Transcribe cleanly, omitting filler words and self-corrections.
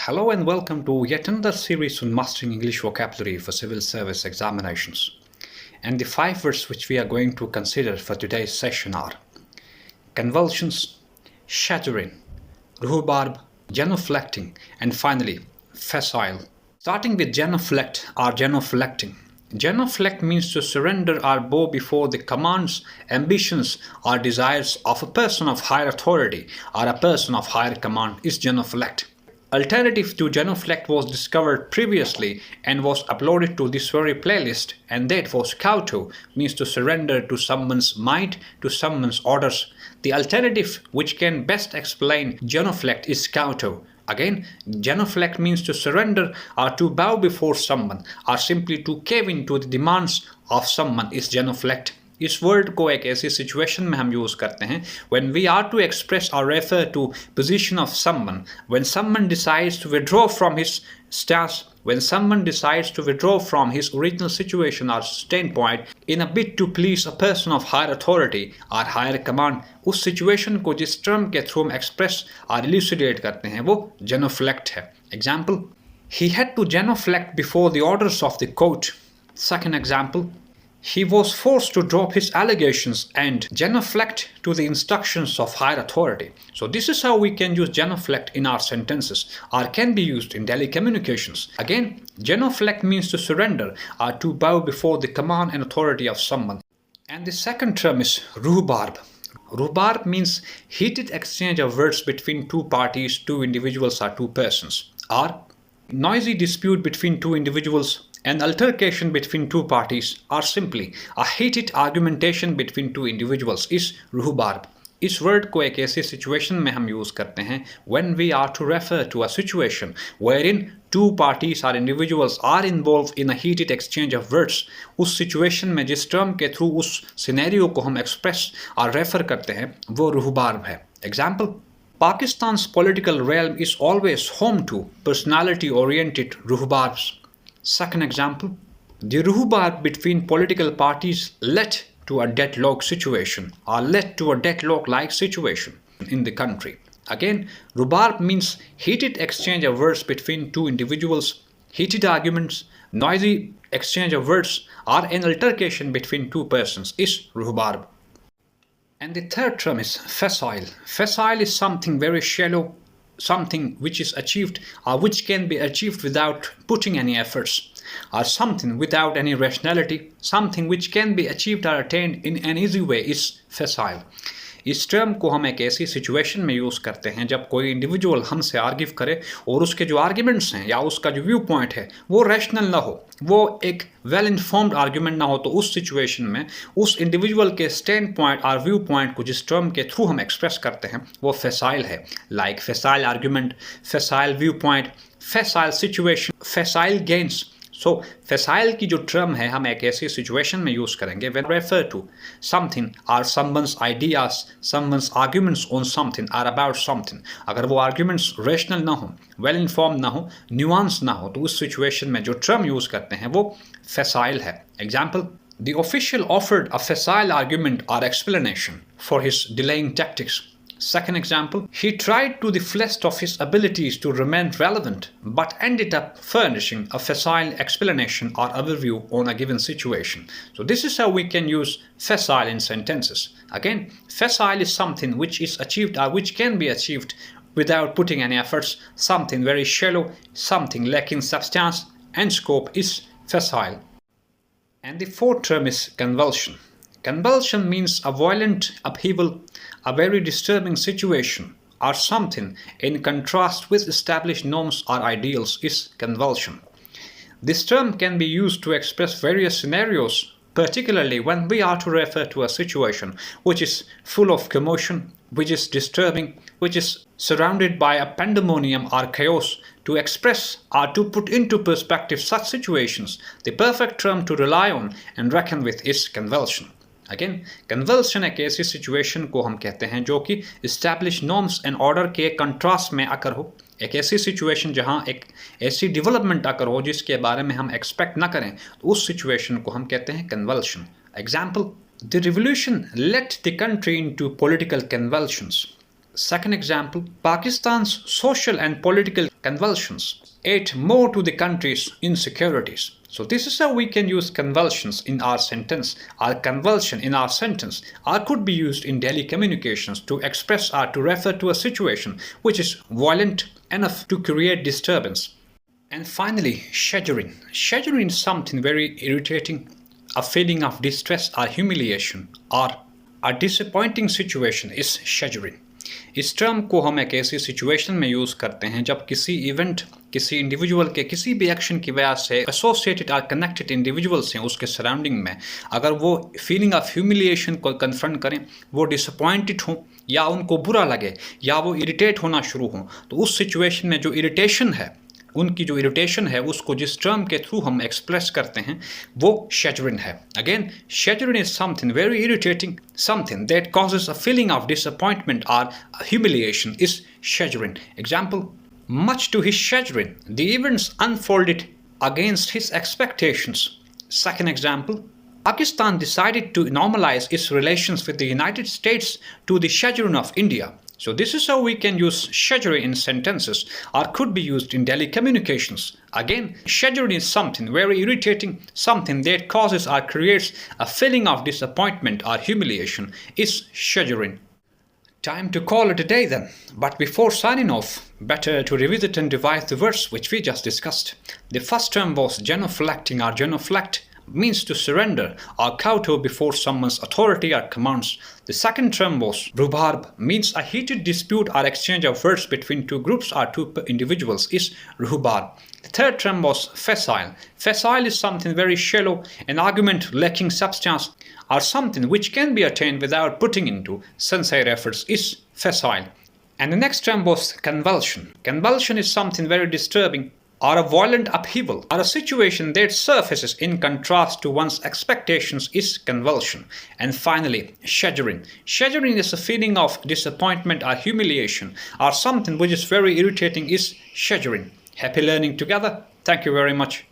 Hello and welcome to yet another series on mastering English vocabulary for civil service examinations. And the 5 words which we are going to consider for today's session are convulsions, shattering, rhubarb, genuflecting, and finally facile. Starting with genuflect or genuflecting. Genuflect means to surrender or bow before the commands, ambitions, or desires of a person of higher authority or a person of higher command is genuflect. Alternative to genuflect was discovered previously and was uploaded to this very playlist, and that was kowtow, means to surrender to someone's mind, to someone's orders. The alternative which can best explain genuflect is kowtow. Again, genuflect means to surrender or to bow before someone or simply to cave in to the demands of someone is genuflect. इस word को एक ऐसी situation में हम use करते हैं when we are to express or refer to position of someone, when someone decides to withdraw from his stance, when someone decides to withdraw from his original situation or standpoint in a bid to please a person of higher authority or higher command, उस situation को जिस term के through हम express और इल्यूसिडेट करते हैं वो genuflect है. Example, he had to genuflect before the orders of the court. Second example, he was forced to drop his allegations and genuflect to the instructions of higher authority. So this is how we can use genuflect in our sentences or can be used in daily communications. Again, genuflect means to surrender or to bow before the command and authority of someone. And the second term is rhubarb. Rhubarb means heated exchange of words between two parties, two individuals or two persons, or noisy dispute between two individuals, an altercation between two parties, or simply a heated argumentation between two individuals is rhubarb. इस word को एक ऐसी situation में हम use करते हैं when we are to refer to a situation wherein two parties or individuals are involved in a heated exchange of words. उस situation में जिस टर्म के थ्रू उस सिनेरियो को हम एक्सप्रेस और रेफर करते हैं वो rhubarb है. Example, Pakistan's political realm is always home to personality-oriented rhubarbs. Second example, the rhubarb between political parties led to a deadlock situation or led to a deadlock-like situation in the country. Again, rhubarb means heated exchange of words between two individuals, heated arguments, noisy exchange of words, or an altercation between two persons is rhubarb. And the third term is facile. Facile is something very shallow, something which is achieved or which can be achieved without putting any efforts, or something without any rationality, something which can be achieved or attained in an easy way is facile. इस term को हम एक ऐसी situation में use करते हैं जब कोई इंडिविजुअल हमसे आर्ग्यू करे और उसके जो आर्ग्यूमेंट्स हैं या उसका जो व्यू पॉइंट है वो रैशनल ना हो, वो एक वेल इन्फॉर्म्ड आर्ग्यूमेंट ना हो, तो उस सिचुएशन में उस इंडिविजुअल के स्टैंड पॉइंट और व्यू पॉइंट को जिस टर्म के थ्रू हम एक्सप्रेस करते हैं वो फैसाइल है. Like facile argument, facile view point, facile situation, facile gains. So facile की जो टर्म है हम एक ऐसी सिचुएशन में यूज़ करेंगे when refer to something or someone's ideas, someone's arguments on something or about something. अगर वो arguments rational ना हो, well informed ना हो, nuance ना हो, तो उस सिचुएशन में जो टर्म यूज़ करते हैं वो फैसाइल है. Example, the official offered a facile argument or explanation for his delaying tactics. Second example, he tried to the fullest of his abilities to remain relevant but ended up furnishing a facile explanation or overview on a given situation. So this is how we can use facile in sentences. Again, facile is something which is achieved or which can be achieved without putting any efforts, something very shallow, something lacking substance and scope is facile. And the fourth term is convulsion. Convulsion means a violent upheaval, a very disturbing situation, or something in contrast with established norms or ideals is convulsion. This term can be used to express various scenarios, particularly when we are to refer to a situation which is full of commotion, which is disturbing, which is surrounded by a pandemonium or chaos. To express or to put into perspective such situations, the perfect term to rely on and reckon with is convulsion. Again convulsion एक ऐसी situation को हम कहते हैं जो कि establish norms and order के contrast में आकर हो, एक ऐसी सिचुएशन जहां एक ऐसी डेवलपमेंट आकर हो जिसके बारे में हम एक्सपेक्ट ना करें, तो उस सिचुएशन को हम कहते हैं convulsion. Example, the revolution let the country into political convulsions. Second example, Pakistan's social and political convulsions add more to the country's insecurities. So this is how we can use convulsions in our sentence. Our convulsion in our sentence could be used in daily communications to express or to refer to a situation which is violent enough to create disturbance. And finally, shuddering. Shuddering is something very irritating, a feeling of distress or humiliation or a disappointing situation is shuddering. इस term को हम एक ऐसी situation में use करते हैं जब किसी इवेंट, किसी इंडिविजुअल के किसी भी एक्शन की वजह से एसोसिएटेड और कनेक्टेड इंडिविजुअल्स हैं उसके सराउंडिंग में, अगर वो फीलिंग ऑफ ह्यूमिलिएशन को कन्फ्रंट करें, वो डिसअपॉइंटेड हों या उनको बुरा लगे या वो इरिटेट होना शुरू हों, तो उस सिचुएशन में जो इरिटेशन है, उनकी जो इरिटेशन है उसको जिस टर्म के थ्रू हम एक्सप्रेस करते हैं वो शेजरिन है. Again, chagrin is something very irritating, something that causes a feeling of disappointment और humiliation is chagrin. Example, much to his chagrin, the events unfolded against his expectations. Second example, Pakistan decided to normalize its relations with the United States to the chagrin of India. So this is how we can use chagrin in sentences or could be used in daily communications. Again, chagrin is something very irritating, something that causes or creates a feeling of disappointment or humiliation is chagrin. Time to call it a day then. But before signing off, better to revisit and revise the words which we just discussed. The first term was genuflecting or genuflect, means to surrender or kowtow before someone's authority or commands. The second term was rhubarb, means a heated dispute or exchange of words between two groups or two individuals is rhubarb. The third term was facile. Facile is something very shallow, an argument lacking substance or something which can be attained without putting into sincere efforts is facile. And the next term was convulsion. Convulsion is something very disturbing or a violent upheaval or a situation that surfaces in contrast to one's expectations is convulsion. And finally, chagrin. Chagrin is a feeling of disappointment or humiliation or something which is very irritating is chagrin. Happy learning together. Thank you very much.